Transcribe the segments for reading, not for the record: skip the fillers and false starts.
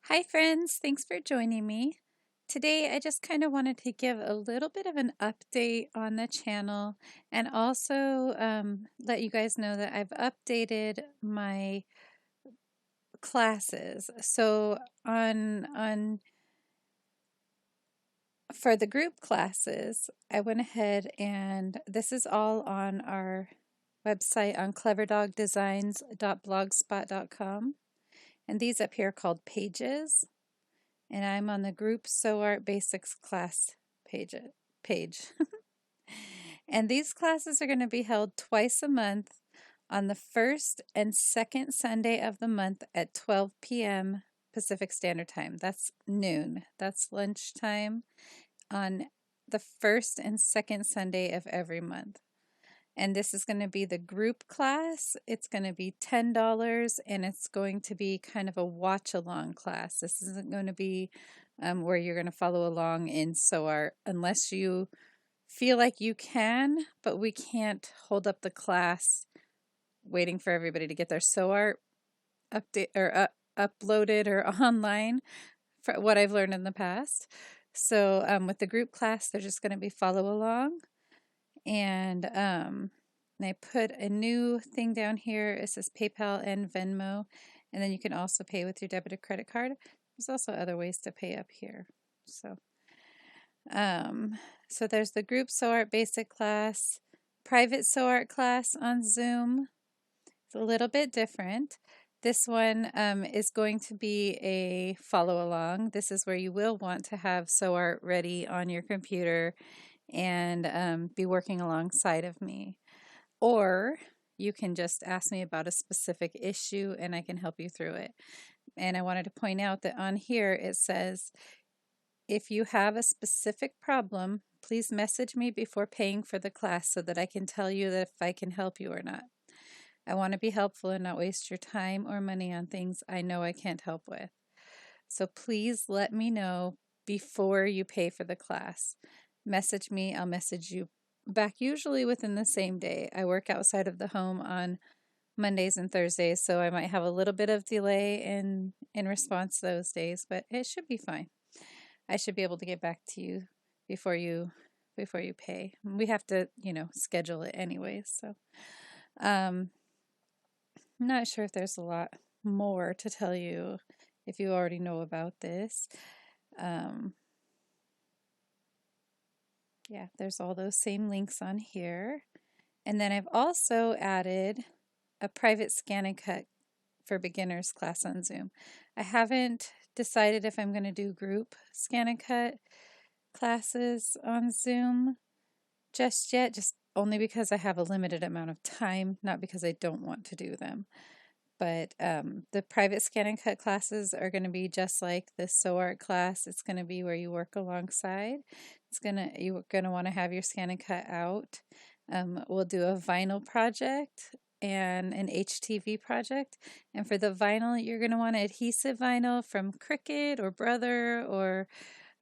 Hi, friends. Thanks for joining me. Today, I just kind of wanted to give a little bit of an update on the channel and also let you guys know that I've updated my classes. So on for the group classes, I went ahead and this is all on our website on cleverdogdesigns.blogspot.com. And these up here are called pages. And I'm on the group Sew Art Basics class page. And these classes are going to be held twice a month on the first and second Sunday of the month at 12 p.m. Pacific Standard Time. That's noon. That's lunchtime on the first and second Sunday of every month. And this is going to be the group class. It's going to be $10 and it's going to be kind of a watch along class. This isn't going to be where you're going to follow along in Sew Art unless you feel like you can, but we can't hold up the class waiting for everybody to get their Sew Art update or uploaded or online for what I've learned in the past. So with the group class, they're just going to be follow along. And I put a new thing down here. It says PayPal and Venmo. And then you can also pay with your debit or credit card. There's also other ways to pay up here. Um, so there's the group Sew Art Basic class, private Sew Art class on Zoom. It's a little bit different. This one is going to be a follow along. This is where you will want to have Sew Art ready on your computer and be working alongside of me. Or you can just ask me about a specific issue and I can help you through it. And I wanted to point out that on here it says, if you have a specific problem, please message me before paying for the class so that I can tell you that if I can help you or not. I want to be helpful and not waste your time or money on things I know I can't help with. So please let me know before you pay for the class. Message me, I'll message you back usually within the same day. I work outside of the home on Mondays and Thursdays, so I might have a little bit of delay in response those days, but it should be fine. I should be able to get back to you before you pay. We have to, schedule it anyways. So I'm not sure if there's a lot more to tell you if you already know about this. Um, yeah, there's all those same links on here. And then I've also added a private scan and cut for beginners class on Zoom. I haven't decided if I'm going to do group scan and cut classes on Zoom just yet, just only because I have a limited amount of time, not because I don't want to do them. But the private scan and cut classes are going to be just like the Sew Art class. It's going to be where you work alongside. You're gonna want to have your scan and cut out. We'll do a vinyl project and an HTV project. And for the vinyl, you're going to want adhesive vinyl from Cricut or Brother, or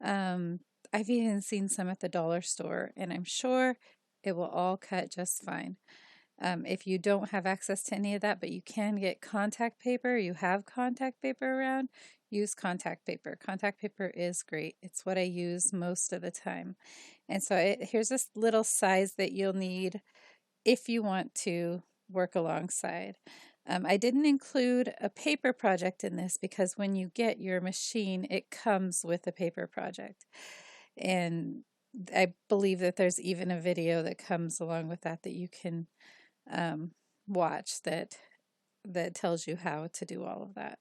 I've even seen some at the dollar store, and I'm sure it will all cut just fine. If you don't have access to any of that, but you can get contact paper, you have contact paper around, use contact paper. Contact paper is great. It's what I use most of the time. And so here's this little size that you'll need if you want to work alongside. I didn't include a paper project in this because when you get your machine, it comes with a paper project. And I believe that there's even a video that comes along with that you can um, watch that tells you how to do all of that.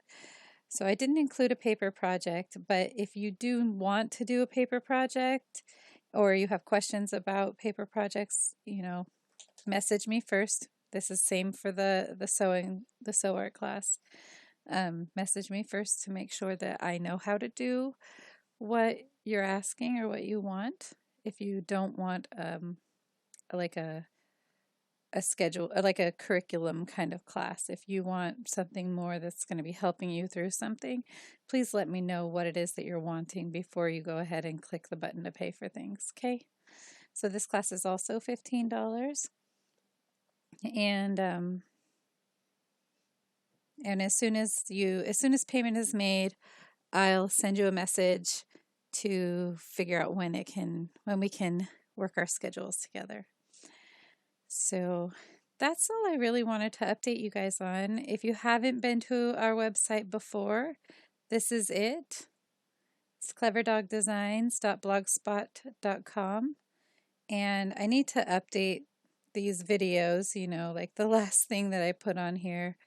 So I didn't include a paper project, but if you do want to do a paper project or you have questions about paper projects, message me first. This is same for the sew art class. Message me first to make sure that I know how to do what you're asking or what you want. If you don't want like a schedule, like a curriculum kind of class. If you want something more that's going to be helping you through something, please let me know what it is that you're wanting before you go ahead and click the button to pay for things, okay? So this class is also $15. And and as soon as payment is made, I'll send you a message to figure out when we can work our schedules together. So that's all I really wanted to update you guys on. If you haven't been to our website before, this is it. It's cleverdogdesigns.blogspot.com. And I need to update these videos, like the last thing that I put on here.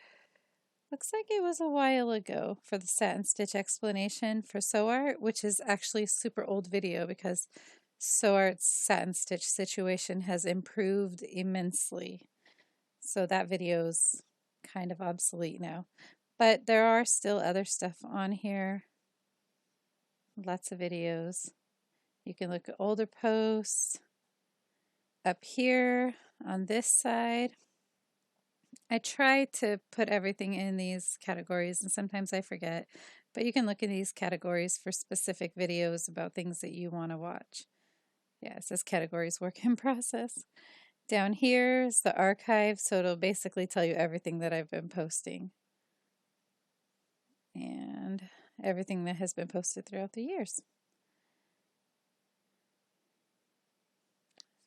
Looks like it was a while ago for the satin stitch explanation for Sew Art, which is actually a super old video because Sew Art's satin stitch situation has improved immensely. So that video's kind of obsolete now. But there are still other stuff on here. Lots of videos. You can look at older posts. Up here on this side, I try to put everything in these categories, and sometimes I forget, but you can look in these categories for specific videos about things that you want to watch. Yeah, it says categories work in process. Down here is the archive, so it'll basically tell you everything that I've been posting and everything that has been posted throughout the years.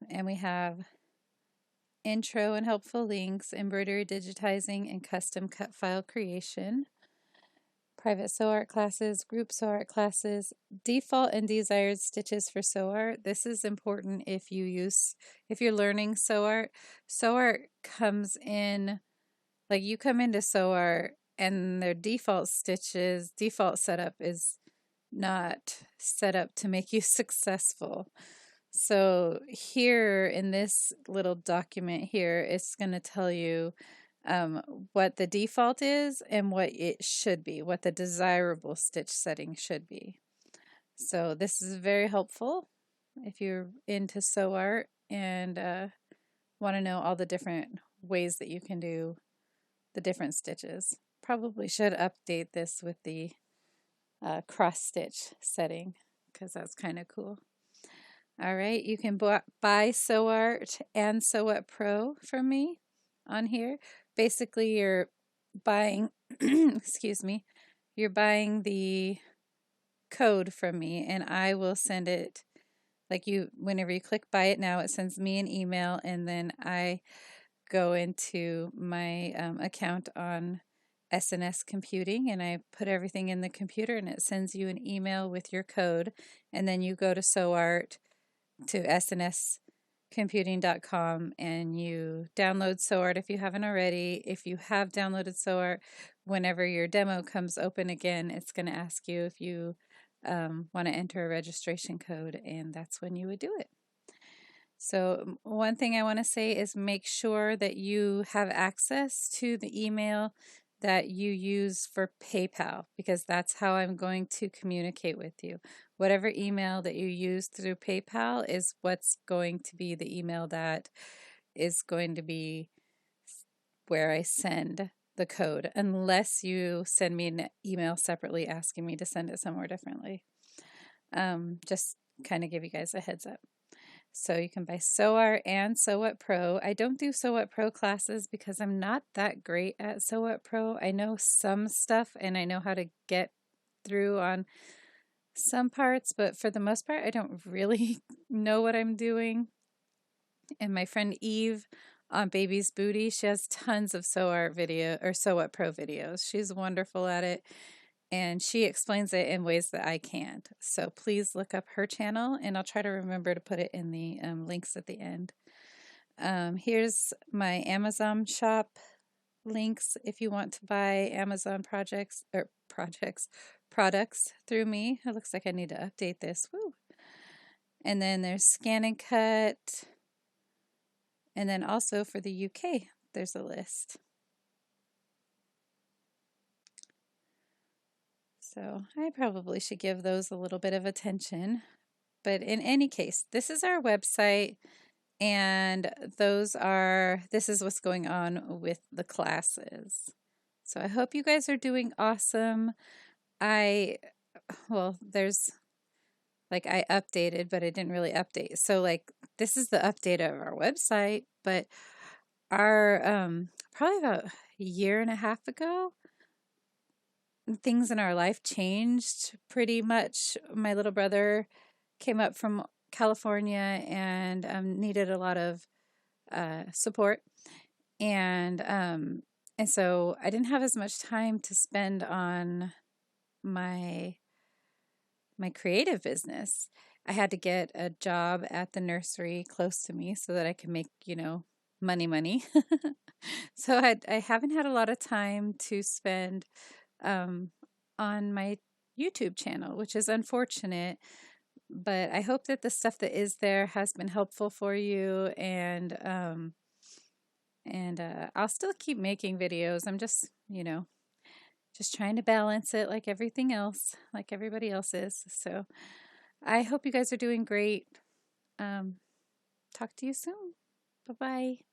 And we have intro and helpful links, embroidery digitizing, and custom cut file creation, private Sew Art classes, group Sew Art classes, default and desired stitches for Sew Art. This is important if you're learning Sew Art. Sew Art comes in, like you come into Sew Art and their default setup is not set up to make you successful. So here in this little document here, it's going to tell you what the default is and what it should be, what the desirable stitch setting should be. So this is very helpful if you're into Sew Art and want to know all the different ways that you can do the different stitches. Probably should update this with the cross stitch setting because that's kind of cool. All right, you can buy Sew Art and Sew It Pro from me on here. Basically, you're buying, excuse me, you're buying the code from me, and I will send it, whenever you click buy it now, it sends me an email, and then I go into my account on SNS Computing, and I put everything in the computer, and it sends you an email with your code, and then you go to Sew Art, to snscomputing.com, and you download Sew Art if you haven't already. If you have downloaded Sew Art, whenever your demo comes open again, it's going to ask you if you want to enter a registration code, and that's when you would do it. So one thing I want to say is make sure that you have access to the email that you use for PayPal, because that's how I'm going to communicate with you. Whatever email that you use through PayPal is what's going to be the email that is going to be where I send the code, unless you send me an email separately asking me to send it somewhere differently. Just kind of give you guys a heads up. So you can buy Sew Art and Sew It Pro. I don't do Sew It Pro classes because I'm not that great at Sew It Pro. I know some stuff and I know how to get through on some parts, but for the most part, I don't really know what I'm doing. And my friend Eve on Baby's Booty, she has tons of Sew Art video or Sew It Pro videos. She's wonderful at it, and she explains it in ways that I can't. So please look up her channel, and I'll try to remember to put it in the links at the end. Here's my Amazon shop links if you want to buy Amazon products through me. It looks like I need to update this. Woo! And then there's Scan and Cut. And then also for the UK, there's a list. So I probably should give those a little bit of attention. But in any case, this is our website, and this is what's going on with the classes. So I hope you guys are doing awesome. I updated, but I didn't really update. So this is the update of our website, but our probably about a year and a half ago, things in our life changed pretty much. My little brother came up from California and needed a lot of support, and um, and so I didn't have as much time to spend on my my creative business. I had to get a job at the nursery close to me so that I could make, money. So I haven't had a lot of time to spend um, on my YouTube channel, which is unfortunate. But I hope that the stuff that is there has been helpful for you, and I'll still keep making videos. I'm just trying to balance it like everything else, like everybody else is. So I hope you guys are doing great. Um, Talk to you soon. Bye bye.